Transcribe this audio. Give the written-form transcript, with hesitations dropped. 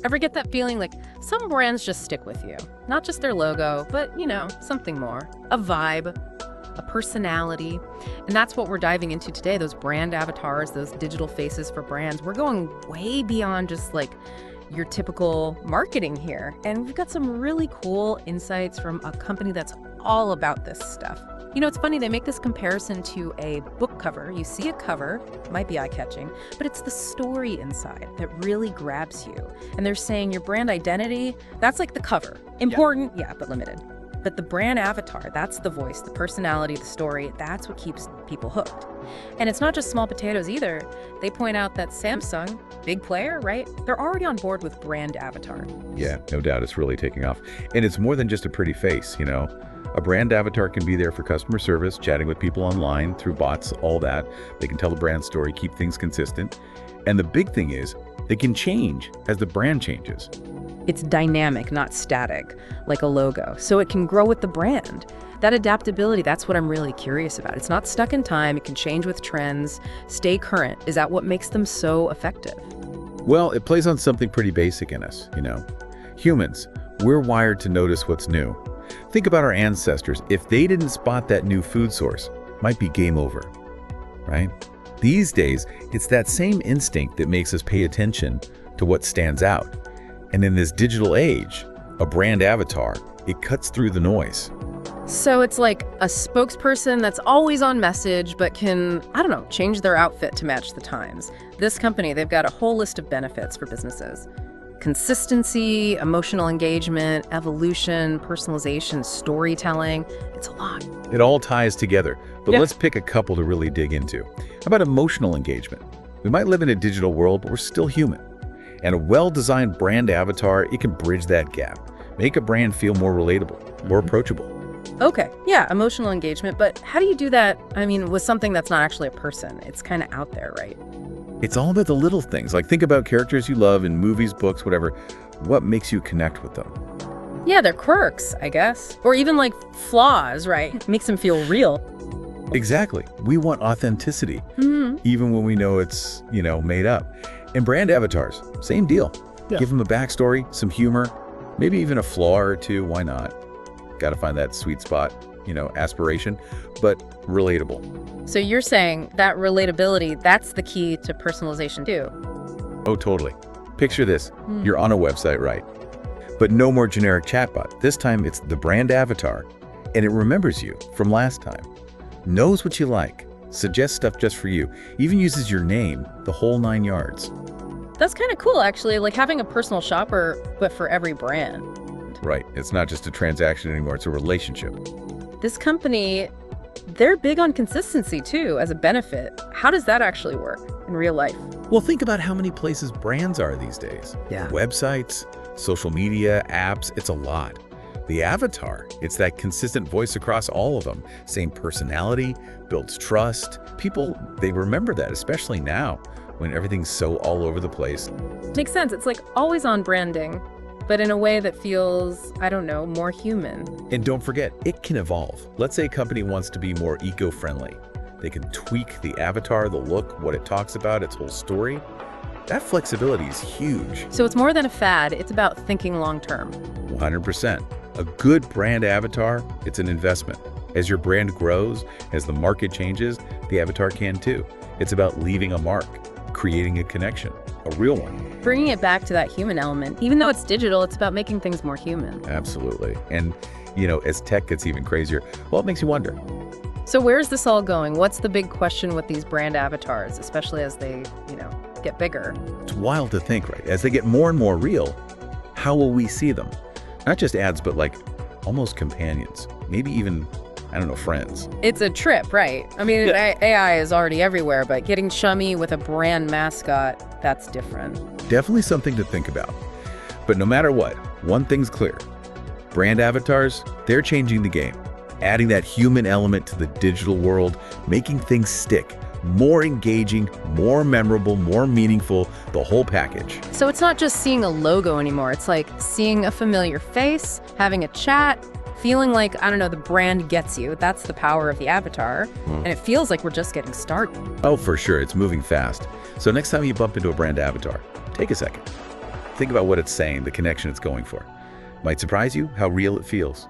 Ever get that feeling like some brands just stick with you? Not just their logo, but, something more. A vibe, a personality. And that's what we're diving into today, those brand avatars, those digital faces for brands. We're going way beyond just like your typical marketing here. And we've got some really cool insights from a company that's all about this stuff. It's funny, they make this comparison to a book cover. You see a cover, might be eye-catching, but it's the story inside that really grabs you. And they're saying your brand identity, that's like the cover. Important, yeah, but limited. But the brand avatar, that's the voice, the personality, the story, that's what keeps people hooked. And it's not just small potatoes either. They point out that Samsung, big player, right? They're already on board with brand avatar. Yeah, no doubt it's really taking off. And it's more than just a pretty face, A brand avatar can be there for customer service, chatting with people online, through bots, all that. They can tell the brand story, keep things consistent. And the big thing is, they can change as the brand changes. It's dynamic, not static, like a logo, so it can grow with the brand. That adaptability, that's what I'm really curious about. It's not stuck in time, it can change with trends, stay current. Is that what makes them so effective? Well, it plays on something pretty basic in us, Humans, we're wired to notice what's new. Think about our ancestors. If they didn't spot that new food source, might be game over, right? These days, it's that same instinct that makes us pay attention to what stands out. And in this digital age, a brand avatar, it cuts through the noise. So it's like a spokesperson that's always on message, but can, change their outfit to match the times. This company, they've got a whole list of benefits for businesses. Consistency, emotional engagement, evolution, personalization, storytelling. It's a lot. It all ties together, but let's pick a couple to really dig into. How about emotional engagement? We might live in a digital world, but we're still human. And a well-designed brand avatar, it can bridge that gap. Make a brand feel more relatable, more approachable. Okay, yeah, emotional engagement, but how do you do that, with something that's not actually a person? It's kind of out there, right? It's all about the little things. Like, think about characters you love in movies, books, whatever. What makes you connect with them? Yeah, they're quirks, I guess. Or even like flaws, right? Makes them feel real. Exactly. We want authenticity, even when we know it's, made up. And brand avatars, same deal. Yeah. Give them a backstory, some humor, maybe even a flaw or two. Why not? Got to find that sweet spot, aspiration, but relatable. So you're saying that relatability, that's the key to personalization too? Oh, totally. Picture this. You're on a website, right? But no more generic chatbot. This time it's the brand avatar, and it remembers you from last time. Knows what you like, suggests stuff just for you, even uses your name, the whole 9 yards. That's kind of cool, actually, like having a personal shopper, but for every brand. Right. It's not just a transaction anymore. It's a relationship. This company, they're big on consistency too, as a benefit. How does that actually work in real life? Well, think about how many places brands are these days. Yeah. Websites, social media, apps, it's a lot. The avatar, it's that consistent voice across all of them. Same personality, builds trust. People, they remember that, especially now when everything's so all over the place. Makes sense. It's like always on branding, but in a way that feels, more human. And don't forget, it can evolve. Let's say a company wants to be more eco-friendly. They can tweak the avatar, the look, what it talks about, its whole story. That flexibility is huge. So it's more than a fad, it's about thinking long-term. 100%. A good brand avatar, it's an investment. As your brand grows, as the market changes, the avatar can too. It's about leaving a mark, creating a connection, a real one. Bringing it back to that human element. Even though it's digital, it's about making things more human. Absolutely. And, as tech gets even crazier, well, it makes you wonder. So where's this all going? What's the big question with these brand avatars, especially as they, get bigger? It's wild to think, right? As they get more and more real, how will we see them? Not just ads, but like almost companions, maybe even, friends. It's a trip, right? AI is already everywhere, but getting chummy with a brand mascot, that's different. Definitely something to think about. But no matter what, one thing's clear. Brand avatars, they're changing the game, adding that human element to the digital world, making things stick, more engaging, more memorable, more meaningful, the whole package. So it's not just seeing a logo anymore. It's like seeing a familiar face, having a chat, feeling like, the brand gets you. That's the power of the avatar. And it feels like we're just getting started. Oh, for sure. It's moving fast. So next time you bump into a brand avatar, take a second. Think about what it's saying, the connection it's going for. Might surprise you how real it feels.